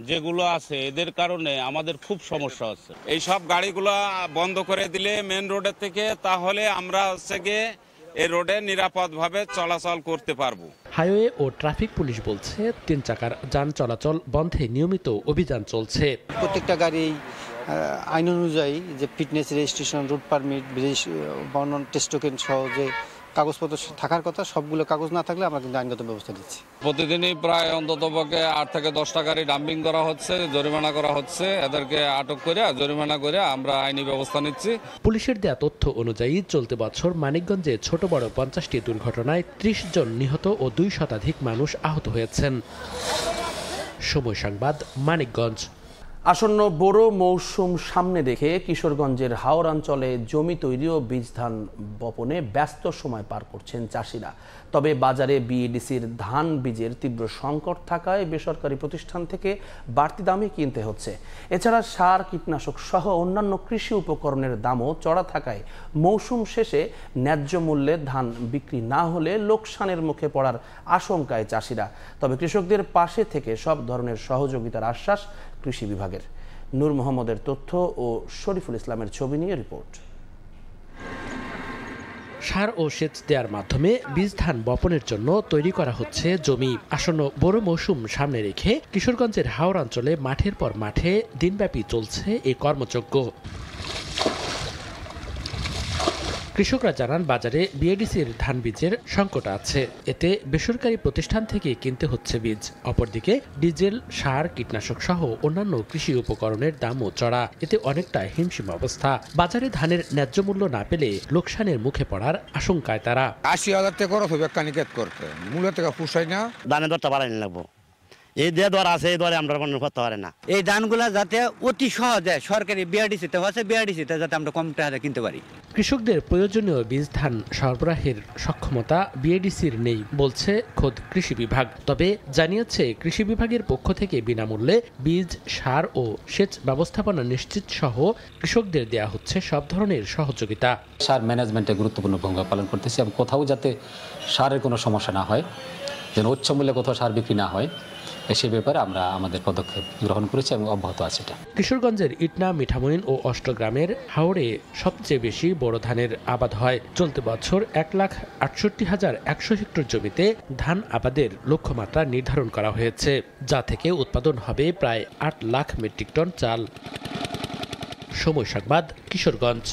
Speaker 29: যেগুলো আছে এদের কারণে আমাদের খুব সমস্যা হচ্ছে।
Speaker 14: এই সব গাড়িগুলো বন্ধ করে দিলে মেন রোডের থেকে, তাহলে আমরা হচ্ছে গিয়ে এই রোডে নিরাপদভাবে চলাচল করতে পারবো।
Speaker 3: হাইওয়ে ও ট্রাফিক পুলিশ বলছে 3 চাকার যান চলাচল বন্ধে নিয়মিত অভিযান চলছে।
Speaker 5: প্রত্যেকটা গাড়ি আইন অনুযায়ী যে ফিটনেস, রেজিস্ট্রেশন, রুট পারমিট, বর্ণন, টেস্ট টোকেন সহ যে কাগজপত্র থাকার কথা সবগুলো কাগজ না থাকলে আমরা কিন্তু আইনগত ব্যবস্থা দিচ্ছি।
Speaker 14: প্রতিদিনই প্রায় অন্ততপক্ষে 8 থেকে 10টা গাড়ি ডাম্পিং করা হচ্ছে, জরিমানা করা হচ্ছে। এদেরকে আটক করে জরিমানা করে আমরা আইনি ব্যবস্থা নিচ্ছি।
Speaker 3: পুলিশের দেয়া তথ্য অনুযায়ী চলতি বছর মানিকগঞ্জে ছোট বড় 50টি দুর্ঘটনায় 30 জন নিহত ও 2 শতাধিক মানুষ আহত হয়েছেন। সময় সংবাদ, মানিকগঞ্জ।
Speaker 1: আসন্ন বোরো মৌসুম সামনে রেখে কিশোরগঞ্জের হাওর অঞ্চলে জমি তৈরি ও বীজ ধান বপনে ব্যস্ত সময় পার করছেন চাষিরা। তবে বাজারে বিএডিসির ধান বীজের তীব্র সংকট থাকায় বেসরকারি প্রতিষ্ঠান থেকে বাড়তি দামে কিনতে হচ্ছে। এছাড়া সার, কীটনাশক সহ অন্যান্য কৃষি উপকরণের দামও চড়া থাকায় মৌসুম শেষে ন্যায্য মূল্যে ধান বিক্রি না হলে লোকসানের মুখে পড়ার আশঙ্কায় চাষিরা। তবে কৃষকদের পাশে থেকে সব ধরনের সহযোগিতার আশ্বাস কৃষি বিভাগের। নূর মোহাম্মদের তথ্য ও শরীফুল ইসলামের ছবি নিয়ে রিপোর্ট।
Speaker 3: সার ও সেচ দেওয়ার মাধ্যমে বীজ ধান বপনের জন্য তৈরি করা হচ্ছে জমি। আসন্ন বোরো মৌসুম সামনে রেখে কিশোরগঞ্জের হাওর অঞ্চলে মাঠের পর মাঠে দিনব্যাপী চলছে এই কর্মযজ্ঞ। কৃষকরা জানান, বাজারে বিএডিসির ধান বীজের সংকট আছে, এতে বেসরকারি প্রতিষ্ঠান থেকে কিনতে হচ্ছে বীজ। অপরদিকে ডিজেল, সার, কীটনাশক সহ অন্যান্য কৃষি উপকরণের দামও চড়া, এতে অনেকটা হিমশিম অবস্থা। বাজারে ধানের ন্যায্য মূল্য না পেলে লোকসানের মুখে পড়ার আশঙ্কায় তারা।
Speaker 15: ৮০,০০০ টাকা খরচ হবে কানিকেত করতে, মূল্য টাকা পুষায় না।
Speaker 16: ধানের দরটা বাড়াই লাগবো, এই যে দর আছে এই দরে আমরা কোনো করতে পারি না। এই ধানগুলা যাতে অতি সহজে সরকারি বিআরডিসিতে হচ্ছে, বিআরডিসিতে যাতে আমরা কম টাকায় কিনতে পারি।
Speaker 3: কৃষকদের প্রয়োজনীয় বীজ ধান সরবরাহের সক্ষমতা বিএডিসির নেই বলছে খোদ কৃষি বিভাগ। তবে জানিয়েছে কৃষি বিভাগের পক্ষ থেকে বিনামূল্যে বীজ, সার ও সেচ ব্যবস্থাপনা নিশ্চিত সহ কৃষকদের দেয়া হচ্ছে সব ধরনের সহযোগিতা।
Speaker 17: সার ম্যানেজমেন্টে গুরুত্বপূর্ণ ভূমিকা পালন করতেছে এবং কোথাও যাতে সারের কোনো সমস্যা না হয়, যেন উচ্চ মূল্যে কোথাও সার বিক্রি না হয়, সে ব্যাপারে আমরা আমাদের পদক্ষেপ গ্রহণ করেছি এবং অব্যাহত আছে।
Speaker 3: কিশোরগঞ্জের ইটনা, মিঠামইন ও অষ্টগ্রামের হাওড়ে সবচেয়ে বেশি বোরো ধানের আবাদ হয়। চলতি বছর ১,৬৮,১০০ হেক্টর জমিতে ধান আবাদের লক্ষ্যমাত্রা নির্ধারণ করা হয়েছে, যা থেকে উৎপাদন হবে প্রায় ৮ লাখ মেট্রিক টন চাল। সময় সংবাদ, কিশোরগঞ্জ।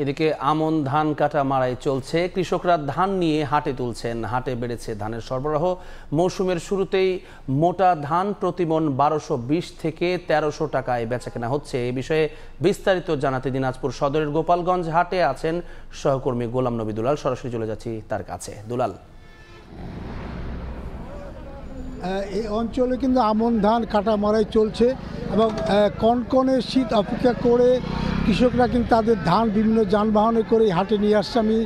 Speaker 1: এদিকে আমন ধান কাটা মাড়াই চলছে, কৃষকরা ধান নিয়ে হাটে তুলছেন। হাটে বেড়েছে ধানের সরবরাহ। মৌসুমের শুরুতেই মোটা ধান প্রতিমন ১২২০ থেকে ১৩০০ টাকায় বেচাকেনা হচ্ছে। এ বিষয়ে বিস্তারিত জানাতে দিনাজপুর সদরের গোপালগঞ্জ হাটে আছেন সহকর্মী গোলাম নবী দুলাল। সরাসরি চলে যাচ্ছি তার কাছে। দুলাল,
Speaker 18: এই অঞ্চলে কিন্তু আমন ধান কাটা মাড়াই চলছে এবং কনকনে শীত অপেক্ষা করে কৃষকরা কিন্তু তাদের ধান বিভিন্ন যানবাহনে করে হাটে নিয়ে আসছে। আমি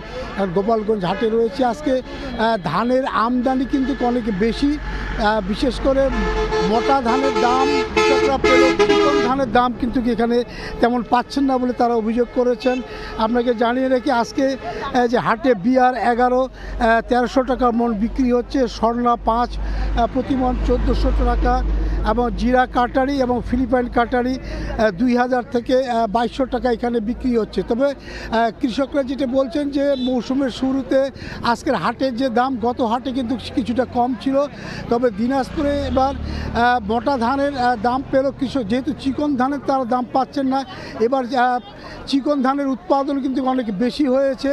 Speaker 18: গোপালগঞ্জ হাটে রয়েছে। আজকে ধানের আমদানি কিন্তু অনেক বেশি, বিশেষ করে মোটা ধানের দাম কৃষকরা পেলে চিকন ধানের দাম কিন্তু এখানে তেমন পাচ্ছেন না বলে তারা অভিযোগ করেছেন। আপনাকে জানিয়ে রেখে আজকে যে হাটে বিয়ার ১১ ১৩০০ টাকা মন বিক্রি হচ্ছে, স্বর্ণা ৫ প্রতি মন ১৪০০ টাকা এবং জিরা কাটারি এবং ফিলিপাইন কাটারি ২০০০ থেকে ২২০০ টাকা এখানে বিক্রি হচ্ছে। তবে কৃষকরা যেটা বলছেন যে মৌসুমের শুরুতে আজকের হাটের যে দাম, গত হাটে কিন্তু কিছুটা কম ছিল। তবে দিনাজপুরে এবার মোটা ধানের দাম পেল কৃষক, যেহেতু চিকন ধানের তারা দাম পাচ্ছেন না। এবার চিকন ধানের উৎপাদন কিন্তু অনেক বেশি হয়েছে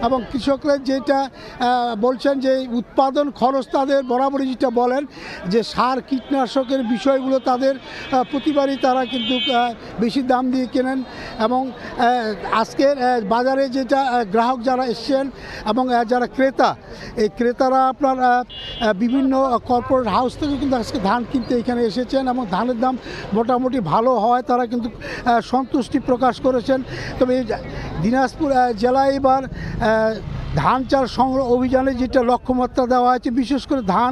Speaker 18: এবং কৃষকরা যেটা বলছেন যে উৎপাদন খরচ তাদের বরাবরই যেটা বলেন যে সার কীটনাশকের বিষয়গুলো তাদের প্রতিবারই তারা কিন্তু বেশি দাম দিয়ে কেনেন এবং আজকের বাজারে যেটা গ্রাহক যারা এসছেন এবং যারা ক্রেতা, এই ক্রেতারা আপনার বিভিন্ন কর্পোরেট হাউস থেকে কিন্তু আজকে ধান কিনতে এখানে এসেছেন এবং ধানের দাম মোটামুটি ভালো হওয়ায় তারা কিন্তু সন্তুষ্টি প্রকাশ করেছেন। তবে দিনাজপুর জেলায় এবার ধান চাল সংগ্রহ অভিযানে যেটা লক্ষ্যমাত্রা দেওয়া হয়েছে, বিশেষ করে ধান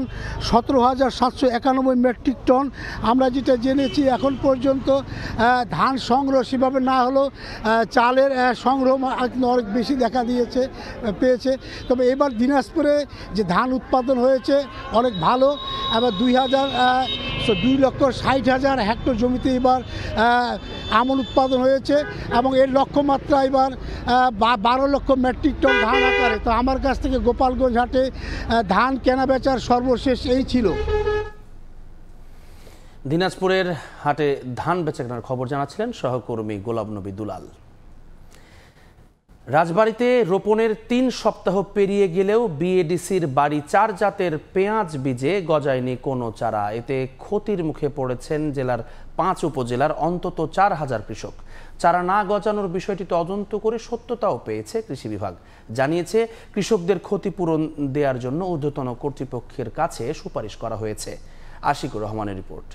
Speaker 18: ১৭,৭৯১ মেট্রিক টন। আমরা যেটা জেনেছি এখন পর্যন্ত ধান সংগ্রহ সেভাবে না হলেও চালের সংগ্রহ অনেক বেশি দেখা পেয়েছে। তবে এবার দিনাজপুরে যে ধান উৎপাদন হয়েছে অনেক ভালো। এবার ২,৬০,০০০ হেক্টর জমিতে এবার আমন উৎপাদন হয়েছে এবং এর লক্ষ্যমাত্রা এবার ১২ লক্ষ মেট্রিক টন ধান আকারে। তো আমার কাছ থেকে গোপালগঞ্জ হাটে ধান কেনা বেচার সর্বশেষ এই ছিল।
Speaker 1: দিনাজপুরের হাটে ধান বেচাকেনার খবর জানাচ্ছিলেন সহকর্মী গোলাম নবী দুলাল। রাজবাড়ীতে রোপণের ৩ সপ্তাহ পেরিয়ে গেলেও বিএডিসির বাড়ি ৪ জাতের পেঁয়াজ বীজে গজায়নি কোনো চারা। এতে ক্ষতির মুখে পড়েছেন জেলার ৫ উপজেলার অন্তত ৪,০০০ কৃষক। চারা না গজানোর বিষয়টি তদন্ত করে সত্যতাও পেয়েছে কৃষি বিভাগ। জানিয়েছে কৃষকদের ক্ষতিপূরণ দেওয়ার জন্য ঊর্ধ্বতন কর্তৃপক্ষের কাছে সুপারিশ করা হয়েছে। আশিকুর রহমানের রিপোর্ট।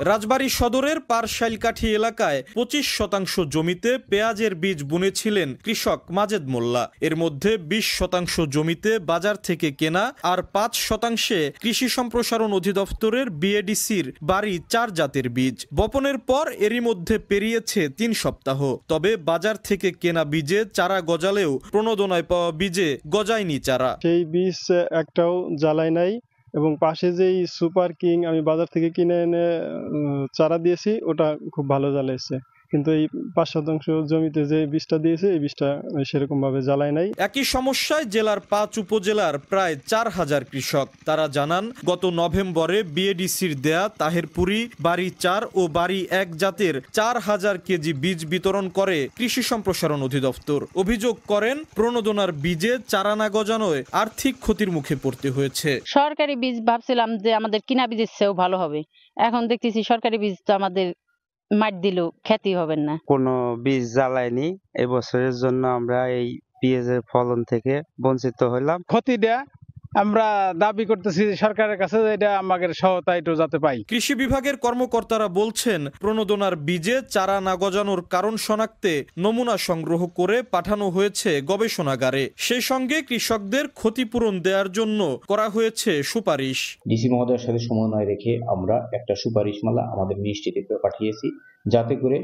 Speaker 2: রাজবাড়ী সদরের পারশাইলকাঠি এলাকায় ২৫% জমিতে পেঁয়াজের বীজ বুনেছিলেন কৃষক মাজেদ মোল্লা। এর মধ্যে ২০% জমিতে বাজার থেকে কেনা আর ৫% কৃষি সম্প্রসারণ অধিদপ্তরের বিএডিসির বাড়ি ৪ জাতের বীজ। বপনের পর এরই মধ্যে পেরিয়েছে ৩ সপ্তাহ। তবে বাজার থেকে কেনা বীজে চারা গজালেও প্রণোদনায় পাওয়া বীজে গজায়নি চারা।
Speaker 19: সেই বীজ একটাও জ্বালায় নাই এবং পাশে যেই সুপার কিং আমি বাজার থেকে কিনে এনে চারা দিয়েছি ওটা খুব ভালো জ্বালাইছে। কিন্তু এই 5% জমিতে যে বীজটা দিয়েছে এই বীজটা সেরকম ভাবে জ্বালায় নাই।
Speaker 2: একই সমস্যায় জেলার 5 উপজেলার প্রায় 4000 কৃষক। তারা জানান গত নভেম্বরে বিএডিসির দেয়া তাহেরপুরি বাড়ি 4 ও বাড়ি 1 জাতের 4000 কেজি বীজ বিতরণ করে কৃষি সম্প্রসারণ অধিদপ্তর। অভিযোগ করেন প্রণোদনার বীজে চারা না গজানোয় আর্থিক ক্ষতির মুখে পড়তে হয়েছে।
Speaker 6: সরকারি বীজ ভাবছিলাম যে আমাদের কিনা বীজের চেয়েও ভালো হবে, এখন দেখতেছি সরকারি বীজ তো আমাদের মাঠ দিলেও খ্যাতি হবে না।
Speaker 7: কোনো বীজ জ্বালায়নি, এই বছরের জন্য আমরা এই পেঁয়াজের ফলন থেকে বঞ্চিত হলাম।
Speaker 8: ক্ষতিটা আমরা দাবি করতেছি সরকারের কাছে, এটা আমাদের সহায়তা একটু যাতে পাই।
Speaker 2: কৃষি বিভাগের কর্মকর্তারা বলছেন প্রণোদনার বীজে চারা না গজানোর কারণ শনাক্তে নমুনা সংগ্রহ করে পাঠানো হয়েছে গবেষণাগারে। সেই সঙ্গে কৃষকদের ক্ষতিপূরণ দেওয়ার জন্য করা হয়েছে সুপারিশ।
Speaker 9: ডিসি মহোদয়ের সাথে সমন্বয় রেখে আমরা একটা সুপারিশমালা আমাদের মিনিস্ট্রিতে পাঠিয়েছি, যাতে করে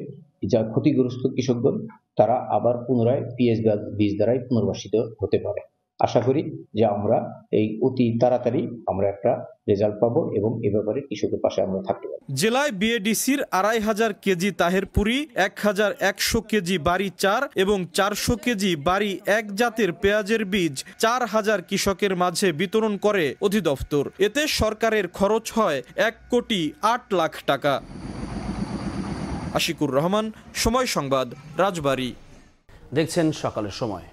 Speaker 9: যা ক্ষতিগ্রস্ত কৃষকগণ তারা আবার পুনরায় পিএস বীজ দ্বারাই পুনর্বাসিত হতে পারে। আশা করি যে আমরা এই অতি তাড়াতাড়ি আমরা একটা রেজাল্ট পাবো এবং এ ব্যাপারে কৃষকের পাশে আমরা থাকতে পারি।
Speaker 2: জেলায় বিএডিসির 2500 কেজি তাহেরপুরি, 1100 কেজি বাড়ি 4 এবং 400 কেজি বাড়ি 1 জাতের পেঁয়াজের বীজ 4000 কৃষকের মাঝে বিতরণ করে অধিদপ্তর। এতে সরকারের খরচ হয় 1,08,00,000 টাকা। আশিকুর রহমান, সময় সংবাদ, রাজবাড়ী।
Speaker 1: দেখছেন সকালের সময়।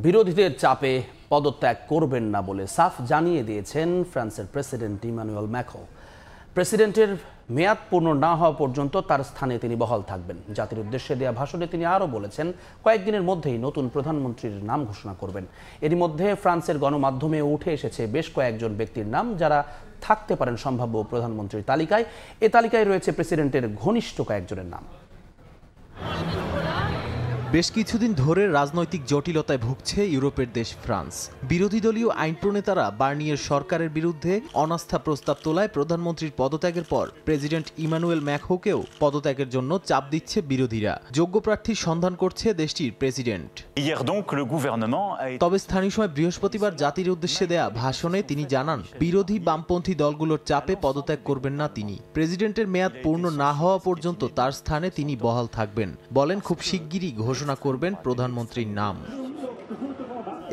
Speaker 1: বিরোধীদের চাপে পদত্যাগ করবেন না বলে সাফ জানিয়ে দিয়েছেন ফ্রান্সের প্রেসিডেন্ট ইমানুয়েল ম্যাক্রন। প্রেসিডেন্টের মেয়াদ পূর্ণ না হওয়া পর্যন্ত তার স্থানে তিনি বহাল থাকবেন। জাতির উদ্দেশ্যে দেওয়া ভাষণে তিনি আরও বলেছেন কয়েকদিনের মধ্যেই নতুন প্রধানমন্ত্রীর নাম ঘোষণা করবেন। এরই মধ্যে ফ্রান্সের গণমাধ্যমে উঠে এসেছে বেশ কয়েকজন ব্যক্তির নাম যারা থাকতে পারেন সম্ভাব্য প্রধানমন্ত্রীর তালিকায়। এ তালিকায় রয়েছে প্রেসিডেন্টের ঘনিষ্ঠ কয়েকজনের নাম।
Speaker 10: বেশ কিছুদিন ধরে রাজনৈতিক জটিলতায় ভুগছে ইউরোপের দেশ ফ্রান্স। বিরোধী দলীয় আইন প্রণেতারা বার্নিয়ের সরকারের বিরুদ্ধে অনাস্থা প্রস্তাব তোলায় প্রধানমন্ত্রীর পদত্যাগের পর প্রেসিডেন্ট ইমানুয়েল ম্যাক্রনকেও পদত্যাগের জন্য চাপ দিচ্ছে বিরোধীরা। যোগ্য প্রার্থীর সন্ধান করছে দেশটির প্রেসিডেন্ট। তবে স্থানীয় সময় বৃহস্পতিবার জাতির উদ্দেশ্যে দেয়া ভাষণে তিনি জানান বিরোধী বামপন্থী দলগুলোর চাপে পদত্যাগ করবেন না তিনি। প্রেসিডেন্টের মেয়াদ পূর্ণ না হওয়া পর্যন্ত তার স্থানে তিনি বহাল থাকবেন। বলেন খুব শিগগিরই ঘোষণা করবেন প্রধানমন্ত্রীর নাম।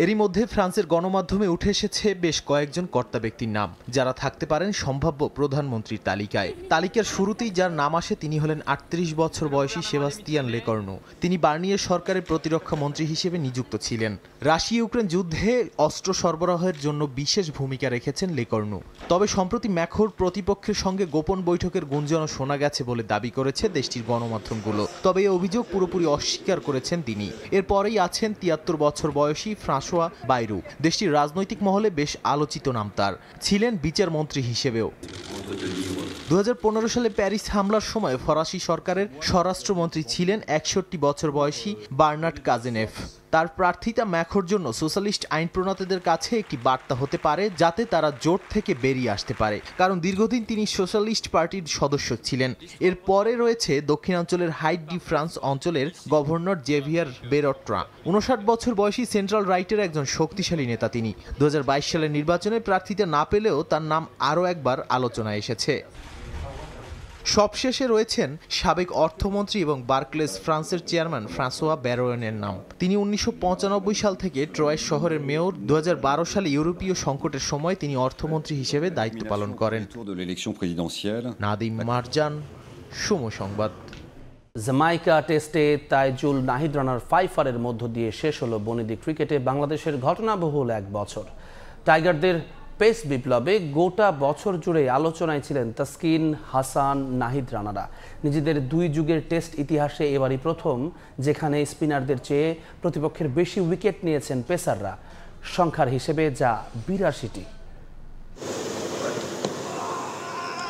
Speaker 10: এরই মধ্যে ফ্রান্সের গণমাধ্যমে উঠে এসেছে বেশ কয়েকজন কর্তা ব্যক্তির নাম যারা থাকতে পারেন সম্ভাব্য প্রধানমন্ত্রীর তালিকায়। তালিকার শুরুতেই যার নাম আসে তিনি হলেন 38 বছর বয়সী সেবাস্তিয়ান লেকর্নু। তিনি বার্নিয়ের সরকারের প্রতিরক্ষা মন্ত্রী হিসেবে নিযুক্ত ছিলেন। রাশিয়া ইউক্রেন যুদ্ধে অস্ত্র সরবরাহের জন্য বিশেষ ভূমিকা রেখেছেন লেকর্নু। তবে সম্প্রতি ম্যাক্রোর প্রতিপক্ষের সঙ্গে গোপন বৈঠকের গুঞ্জনও শোনা গেছে বলে দাবি করেছে দেশটির গণমাধ্যমগুলো। তবে এই অভিযোগ পুরোপুরি অস্বীকার করেছেন তিনি। এরপরেই আছেন 73 বছর বয়সী ফ্রাঁসোয়া বাইরু। দেশটির রাজনৈতিক মহলে বেশ আলোচিত নাম তার। ছিলেন বিচারমন্ত্রী হিসেবেও। 2015 সালে প্যারিস হামলার সময় ফরাসি সরকারের স্বরাষ্ট্রমন্ত্রী ছিলেন 61 বছর বয়সী বার্নার্ড কাজেনেভ। তার প্রার্থিতা ম্যাক্রোর জন্য সোশ্যালিস্ট আইন প্রণেতাদের কাছে একটি বার্তা হতে পারে যাতে তারা জোট থেকে বেরিয়ে আসতে পারে, কারণ দীর্ঘদিন তিনি সোশ্যালিস্ট পার্টির সদস্য ছিলেন। এরপরে রয়েছে দক্ষিণাঞ্চলের হাইট ডি ফ্রান্স অঞ্চলের গভর্নর জেভিয়ার বেরট্রা। 59 বছর বয়সী সেন্ট্রাল রাইটের একজন শক্তিশালী নেতা তিনি। 2022 সালের নির্বাচনে প্রার্থিতা না পেলেও তার নাম আরও একবার আলোচনায় এসেছে। সবশেষে রয়েছেন সাবেক অর্থমন্ত্রী এবং বার্কলেস ফ্রান্সের চেয়ারম্যান ফ্রাঁসোয়া ব্যারোয়েনের নাম। তিনি 1995 সাল থেকে ট্রয় শহরের মেয়র। 2012 সালে ইউরোপীয় সংকটের সময় তিনি অর্থমন্ত্রী হিসেবে দায়িত্ব পালন করেন। নাদিম মারজান, সময় সংবাদ।
Speaker 1: জামাইকা টেস্টে তাইজুল নাহিদ রানার 5-এর মধ্য দিয়ে শেষ হলো বনেদি ক্রিকেটে বাংলাদেশের ঘটনাবহুল এক বছর। টাইগারদের পেস বিপ্লবে গোটা বছর জুড়ে আলোচনায় ছিলেন তাসকিন, হাসান, নাহিদ রানারা। নিজেদের 2 যুগের টেস্ট ইতিহাসে এবারই প্রথম যেখানে স্পিনারদের চেয়ে প্রতিপক্ষের বেশি উইকেট নিয়েছেন পেসাররা, সংখ্যার হিসেবে যা 82টি।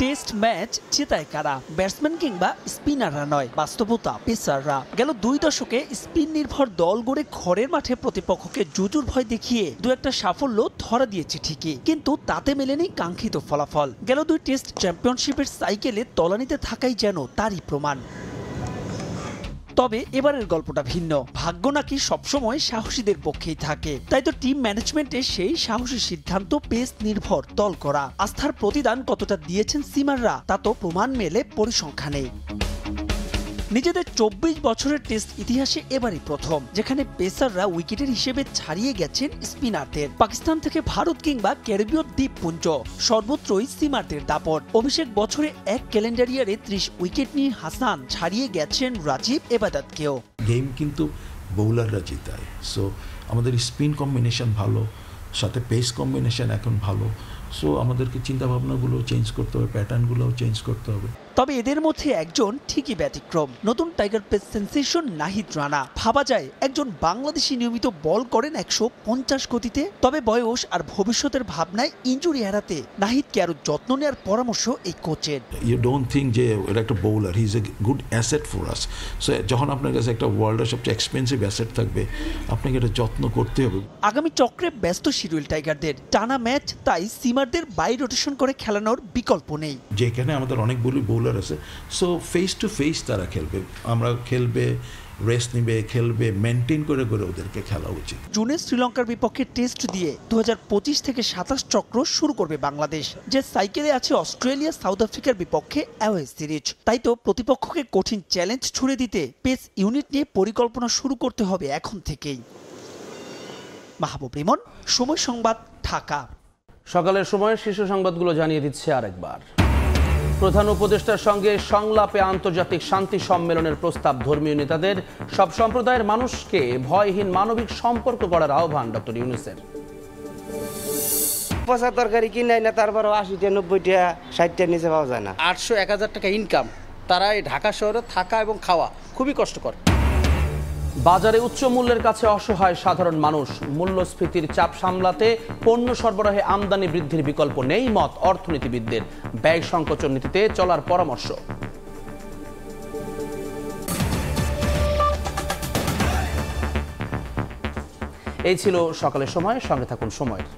Speaker 20: টেস্ট ম্যাচ জেতায় কারা? ব্যাটসম্যান কিংবা স্পিনাররা নয়, বাস্তবতা পেসাররা। গেল 2 দশকে স্পিন নির্ভর দল গড়ে ঘরের মাঠে প্রতিপক্ষকে জুজুর ভয় দেখিয়ে 2-একটা সাফল্য ধরা দিয়েছে ঠিকই, কিন্তু তাতে মেলেনি কাঙ্ক্ষিত ফলাফল। গেল 2 টেস্ট চ্যাম্পিয়নশিপের সাইকেলে তলানিতে থাকাই যেন তারই প্রমাণ। তবে এবারের গল্পটা ভিন্ন। ভাগ্য নাকি সবসময় সাহসীদের পক্ষেই থাকে। তাই তো টিম ম্যানেজমেন্টে সেই সাহসী সিদ্ধান্ত পেস নির্ভর দল করা। আস্থার প্রতিদান কতটা দিয়েছেন সিমাররা তা তো প্রমাণ মেলে পরিসংখ্যানে। নিজেদের 24 বছরের টেস্ট ইতিহাসে এবারই প্রথম যেখানে পেসাররা উইকেটের হিসেবে ছাড়িয়ে গেছেন স্পিনারদের। পাকিস্তান থেকে ভারত কিংবা ক্যারিবীয় দ্বীপপুঞ্জ সর্বত্রই সিমারদের দাপট। অভিষেক বছরে এক ক্যালেন্ডার ইয়ারে 30 উইকেট নিয়ে হাসান ছাড়িয়ে গেছেন রাজীব এবাদতকেও।
Speaker 4: গেম কিন্তু বোলাররা জিতায়, সো আমাদের স্পিন কম্বিনেশন ভালো, সাথে পেস কম্বিনেশন এখন ভালো, সো আমাদেরকে চিন্তাভাবনাগুলো চেঞ্জ করতে হবে, প্যাটার্নগুলোও চেঞ্জ করতে হবে।
Speaker 20: তবে এদের মধ্যে একজন ঠিকই ব্যতিক্রম, নতুন tiger pace sensation Nahid Rana. ভাবা যায় একজন বাংলাদেশি নিয়মিত বল করেন 150 গতিতে, তবে বয়স আর ভবিষ্যতের ভাবনায় ইনজুরি এড়াতে নাহিদকে আরো যত্ন নেওয়ার পরামর্শ এই কোচের।
Speaker 4: ইউ ডোন্ট থিঙ্ক যে এটা একটা bowler, he is a good asset for us. So যখন আপনার কাছে একটা ওয়ার্ল্ডের সবচেয়ে এক্সপেন্সিভ অ্যাসেট থাকবে, আপনাকে এটা যত্ন করতে হবে।
Speaker 20: আগামী চক্রে ব্যস্ত শিডিউল টাইগারদের, টানা ম্যাচ, তাই সিমারদের বাই রোটেশন করে খেলানোর বিকল্প নেই।
Speaker 4: যেখানে আমাদের অনেকগুলি বোলার আছে, সো ফেস টু ফেস তারা খেলবে, আমরা খেলবে, রেস্ট নিবে, খেলবে, মেনটেন করে করে ওদেরকে খেলা উচিত।
Speaker 20: জুনে শ্রীলঙ্কার বিপক্ষে টেস্ট দিয়ে 2025 থেকে 27 চক্র শুরু করবে বাংলাদেশ, যে সাইকেলে আছে অস্ট্রেলিয়া, সাউথ আফ্রিকার বিপক্ষে অ্যাওয়ে সিরিজ। তাই তো প্রতিপক্ষকে কঠিন চ্যালেঞ্জ ছুড়ে দিতে পেস ইউনিট নিয়ে পরিকল্পনা শুরু করতে হবে এখন থেকেই। মাহবুব রিমন, সময় সংবাদ, ঢাকা।
Speaker 1: সকালের সময় শীর্ষ সংবাদগুলো জানিয়ে দিচ্ছে আরেকবার। প্রধান উপদেষ্টার সঙ্গে সংলাপে আন্তর্জাতিক শান্তি সম্মেলনের প্রস্তাব। ধর্মীয় নেতাদের সব সম্প্রদায়ের মানুষকে ভয়হীন মানবিক সম্পর্ক গড়ার আহ্বান ডক্টর ইউনূসের।
Speaker 21: পচা তরকারি কিনাই না, তারপরও 80টা 90টা 60টা নিচে পাওয়া যায় না।
Speaker 22: 800-1000 টাকা ইনকাম, তারা এই ঢাকা শহরে থাকা এবং খাওয়া খুবই কষ্টকর।
Speaker 1: বাজারে উচ্চ মূল্যের কাছে অসহায় সাধারণ মানুষ। মূল্যস্ফীতির চাপ সামলাতে পণ্য সরবরাহে আমদানি বৃদ্ধির বিকল্প নেই মত অর্থনীতিবিদদের। ব্যয় সংকোচন নীতিতে চলার পরামর্শ। এই ছিল সকালের সময়, সঙ্গে থাকুন সময়ের।